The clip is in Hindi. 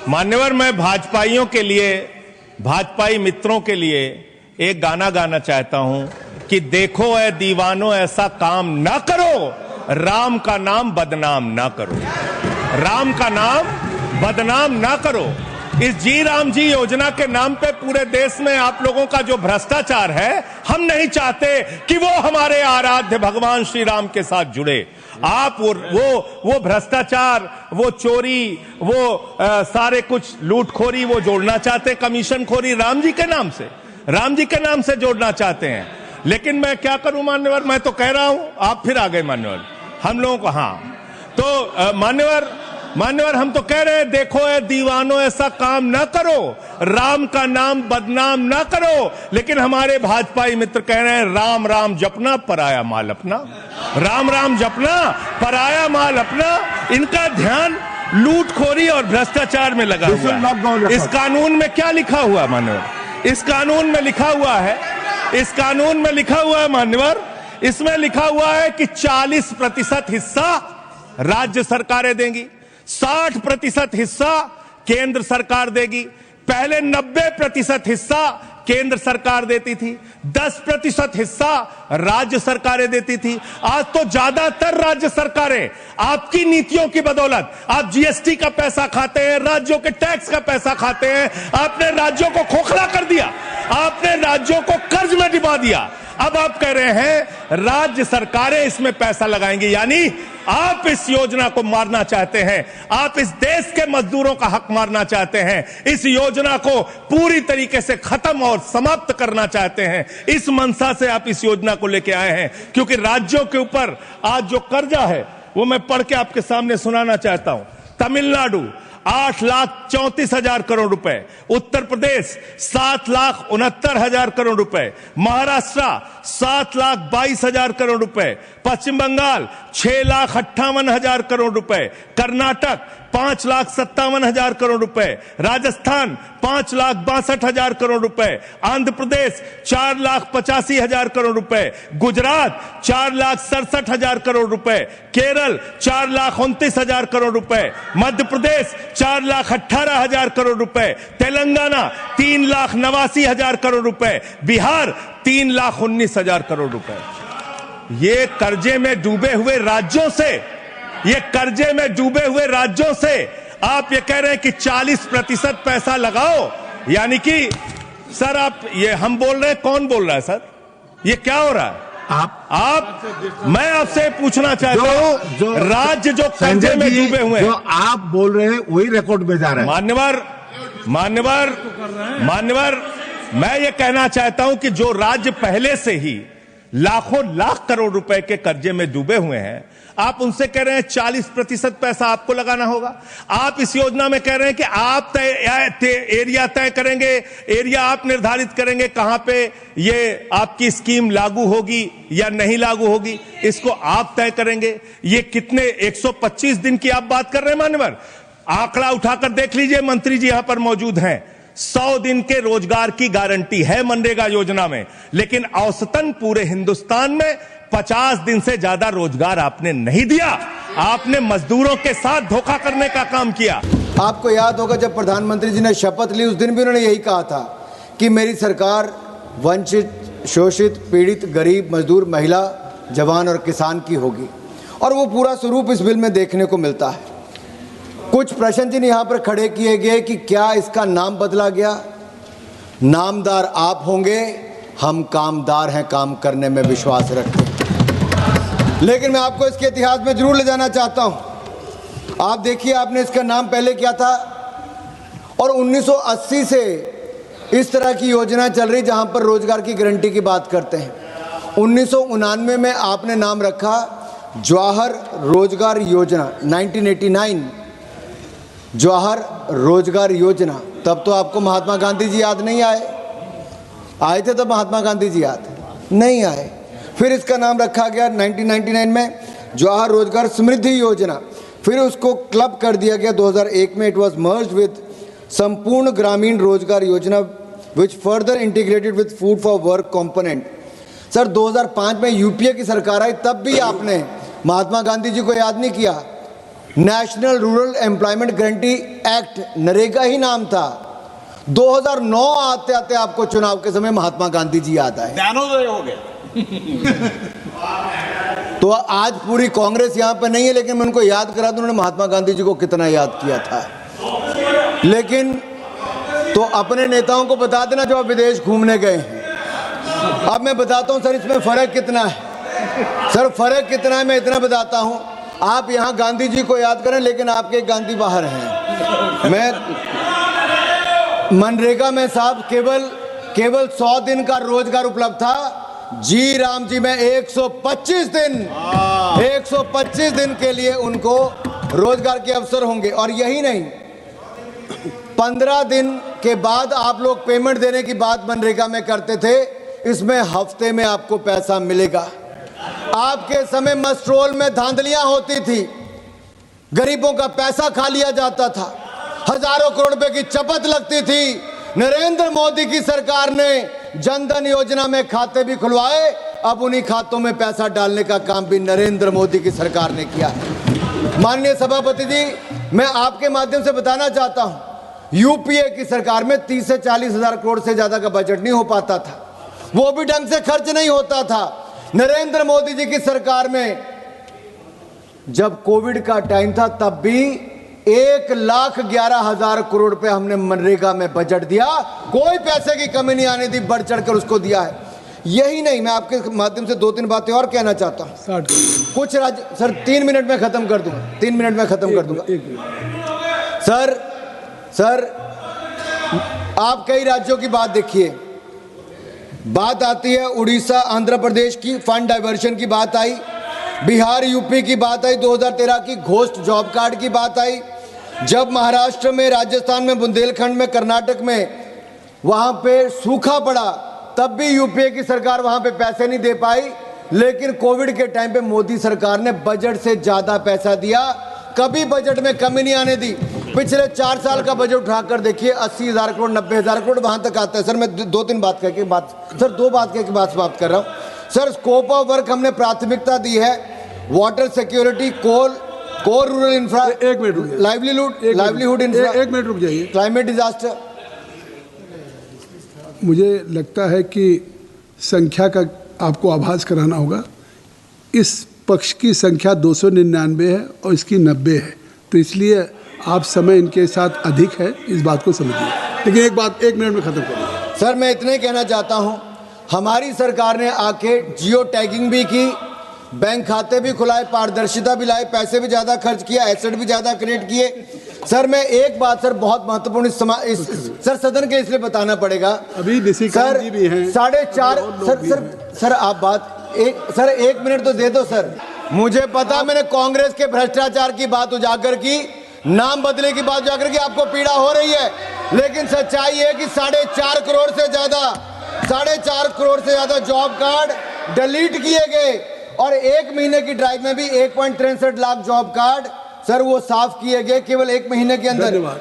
मान्यवर, मैं भाजपाइयों के लिए, भाजपाई मित्रों के लिए एक गाना गाना चाहता हूं कि देखो ए दीवानों ऐसा काम ना करो, राम का नाम बदनाम ना करो, राम का नाम बदनाम ना करो। इस जी राम जी योजना के नाम पे पूरे देश में आप लोगों का जो भ्रष्टाचार है, हम नहीं चाहते कि वो हमारे आराध्य भगवान श्री राम के साथ जुड़े। आप वो भ्रष्टाचार, वो चोरी, वो सारे कुछ लूटखोरी वो जोड़ना चाहते, कमीशन खोरी राम जी के नाम से, राम जी के नाम से जोड़ना चाहते हैं। लेकिन मैं क्या करूं मान्यवर, मैं तो कह रहा हूं, आप फिर आ गए मान्यवर, हम लोगों को। हाँ तो मान्यवर हम तो कह रहे हैं, देखो ए दीवानों ऐसा काम ना करो, राम का नाम बदनाम ना करो। लेकिन हमारे भाजपाई मित्र कह रहे हैं, राम राम जपना पराया माल अपना, राम राम जपना पराया माल अपना। इनका ध्यान लूटखोरी और भ्रष्टाचार में लगा हुआ है। इस कानून में क्या लिखा हुआ है मान्यवर? इस कानून में लिखा हुआ है, इस कानून में लिखा हुआ है मान्यवर, इसमें लिखा हुआ है कि 40% हिस्सा राज्य सरकारें देंगी, 60% हिस्सा केंद्र सरकार देगी। पहले 90% हिस्सा केंद्र सरकार देती थी, 10% हिस्सा राज्य सरकारें देती थी। आज तो ज्यादातर राज्य सरकारें आपकी नीतियों की बदौलत, आप जीएसटी का पैसा खाते हैं, राज्यों के टैक्स का पैसा खाते हैं, आपने राज्यों को खोखला कर दिया, आपने राज्यों को कर्ज में डुबा दिया। अब आप कह रहे हैं राज्य सरकारें इसमें पैसा लगाएंगी, यानी आप इस योजना को मारना चाहते हैं, आप इस देश के मजदूरों का हक मारना चाहते हैं, इस योजना को पूरी तरीके से खत्म और समाप्त करना चाहते हैं। इस मंशा से आप इस योजना को लेके आए हैं, क्योंकि राज्यों के ऊपर आज जो कर्जा है वो मैं पढ़ के आपके सामने सुनाना चाहता हूं। तमिलनाडु 8,34,000 करोड़ रुपए, उत्तर प्रदेश 7,69,000 करोड़ रुपए, महाराष्ट्र 7,22,000 करोड़ रुपए, पश्चिम बंगाल 6,58,000 करोड़ रुपए, कर्नाटक 5,57,000 करोड़ रुपए, राजस्थान 5,62,000 करोड़ रुपए, आंध्र प्रदेश 4,85,000 करोड़ रुपए, गुजरात 4,67,000 करोड़ रुपए, केरल 4,29,000 करोड़ रुपए, मध्य प्रदेश 4,18,000 करोड़ रुपए, तेलंगाना 3,89,000 करोड़ रुपए, बिहार 3,19,000 करोड़ रुपए। ये कर्जे में डूबे हुए राज्यों से, ये कर्जे में डूबे हुए राज्यों से आप ये कह रहे हैं कि 40% पैसा लगाओ, यानी कि सर आप ये हम बोल रहे हैं, कौन बोल रहा है सर? ये क्या हो रहा है? आप मैं आपसे पूछना चाहता हूं, राज्य जो कर्जे में डूबे हुए हैं, जो आप बोल रहे हैं वही रिकॉर्ड में जा रहा है। मान्यवर मैं ये कहना चाहता हूं कि जो राज्य पहले से ही लाखों लाख करोड़ रुपए के कर्जे में डूबे हुए हैं, आप उनसे कह रहे हैं 40% पैसा आपको लगाना होगा। आप इस योजना में कह रहे हैं कि आप एरिया तय करेंगे, एरिया आप निर्धारित करेंगे कहां पे ये आपकी स्कीम लागू होगी या नहीं लागू होगी, इसको आप तय करेंगे। ये कितने 125 दिन की आप बात कर रहे हैं मान्यवर? आंकड़ा उठाकर देख लीजिए, मंत्री जी यहां पर मौजूद हैं। 100 दिन के रोजगार की गारंटी है मनरेगा योजना में, लेकिन औसतन पूरे हिंदुस्तान में 50 दिन से ज्यादा रोजगार आपने नहीं दिया। आपने मजदूरों के साथ धोखा करने का काम किया। आपको याद होगा जब प्रधानमंत्री जी ने शपथ ली, उस दिन भी उन्होंने यही कहा था कि मेरी सरकार वंचित, शोषित, पीड़ित, गरीब, मजदूर, महिला, जवान और किसान की होगी, और वो पूरा स्वरूप इस बिल में देखने को मिलता है। कुछ प्रश्न जिन यहाँ पर खड़े किए गए कि क्या इसका नाम बदला गया? नामदार आप होंगे, हम कामदार हैं, काम करने में विश्वास रखते हैं। लेकिन मैं आपको इसके इतिहास में जरूर ले जाना चाहता हूं। आप देखिए, आपने इसका नाम पहले क्या था, और 1980 से इस तरह की योजना चल रही जहां पर रोजगार की गारंटी की बात करते हैं। 1999 में आपने नाम रखा जवाहर रोजगार योजना, 1989 जवाहर रोजगार योजना। तब तो आपको महात्मा गांधी जी याद नहीं आए? आए थे तब महात्मा गांधी जी याद नहीं आए। फिर इसका नाम रखा गया 1999 में जवाहर रोजगार समृद्धि योजना, फिर उसको क्लब कर दिया गया 2001 में। इट वाज मर्ज्ड विद संपूर्ण ग्रामीण रोजगार योजना which further integrated with food for work component. Sir 2005 में यूपीए की सरकार आई, तब भी आपने महात्मा गांधी जी को याद नहीं किया। National rural employment guarantee act, NREGA ही नाम था। 2009 आते आते आपको चुनाव के समय महात्मा गांधी जी याद आए, ज्ञानोदय हो गया। तो आज पूरी कांग्रेस यहाँ पे नहीं है, लेकिन मैं उनको याद करा दूं उन्होंने महात्मा गांधी जी को कितना याद किया था। लेकिन तो अपने नेताओं को बता देना जो आप विदेश घूमने गए हैं। अब मैं बताता हूं सर इसमें फर्क कितना है। सर फर्क कितना है मैं इतना बताता हूं, आप यहां गांधी जी को याद करें लेकिन आपके गांधी बाहर हैं। मैं मनरेगा में साहब केवल 100 दिन का रोजगार उपलब्ध था। जी राम जी में 125 दिन के लिए उनको रोजगार के अवसर होंगे। और यही नहीं, 15 दिन के बाद आप लोग पेमेंट देने की बात मनरेगा में करते थे, इसमें हफ्ते में आपको पैसा मिलेगा। आपके समय मस्ट्रोल में धांधलियां होती थी, गरीबों का पैसा खा लिया जाता था, हजारों करोड़ रुपए की चपत लगती थी। नरेंद्र मोदी की सरकार ने जनधन योजना में खाते भी खुलवाए, अब उन्हीं खातों में पैसा डालने का काम भी नरेंद्र मोदी की सरकार ने किया है। माननीय सभापति जी, मैं आपके माध्यम से बताना चाहता हूं, यूपीए की सरकार में 30 से 40 हजार करोड़ से ज्यादा का बजट नहीं हो पाता था, वो भी ढंग से खर्च नहीं होता था। नरेंद्र मोदी जी की सरकार में जब कोविड का टाइम था तब भी 1,11,000 करोड़ रुपए हमने मनरेगा में बजट दिया, कोई पैसे की कमी नहीं आने दी, बढ़ चढ़कर उसको दिया है। यही नहीं, मैं आपके माध्यम से 2-3 बातें और कहना चाहता हूं। कुछ राज्य, सर 3 मिनट में खत्म कर दूंगा, 3 मिनट में खत्म कर दूंगा। सर आप कई राज्यों की बात देखिए, बात आती है उड़ीसा आंध्र प्रदेश की फंड डाइवर्शन की बात आई, बिहार यूपी की बात आई, 2013 की घोस्ट जॉब कार्ड की बात आई। जब महाराष्ट्र में, राजस्थान में, बुंदेलखंड में, कर्नाटक में वहां पे सूखा पड़ा तब भी यूपीए की सरकार वहां पे पैसे नहीं दे पाई, लेकिन कोविड के टाइम पे मोदी सरकार ने बजट से ज्यादा पैसा दिया, कभी बजट में कमी नहीं आने दी। पिछले 4 साल का बजट उठाकर देखिए, 80,000 करोड़, 90,000 करोड़ वहां तक आता है। सर मैं 2-3 बात कह के दो बात कह के बात समाप्त कर रहा हूं। सर स्कोप ऑफ वर्क हमने प्राथमिकता दी है water security, core rural infra, एक मिनट रुकिए, लाइवलीहुड इंफ्रा, एक मिनट रुक जाइए। Climate disaster. मुझे लगता है कि संख्या का आपको आभास कराना होगा। इस पक्ष की संख्या 299 है और इसकी 90 है, तो इसलिए आप समय इनके साथ अधिक है, इस बात को समझिए। लेकिन एक बात 1 मिनट में खत्म करिए। सर मैं इतना ही कहना चाहता हूं, हमारी सरकार ने आके जियो टैगिंग भी की, बैंक खाते भी खुलाए, पारदर्शिता भी लाए, पैसे भी ज्यादा खर्च किया, एसेट भी ज्यादा क्रिएट किए। सर मैं एक बात सर बहुत महत्वपूर्ण सर सदन के इसलिए बताना पड़ेगा, अभी निशिकांत जी भी हैं, 4.5 सर आप बात सर 1 मिनट तो दे दो सर। मुझे पता, मैंने कांग्रेस के भ्रष्टाचार की बात उजागर की, नाम बदले की बात उजागर की, आपको पीड़ा हो रही है, लेकिन सच्चाई है कि 4.5 करोड़ से ज्यादा जॉब कार्ड डिलीट किए गए और 1 महीने की ड्राइव में भी 1.63 लाख जॉब कार्ड सर वो साफ किए गए केवल 1 महीने के अंदर।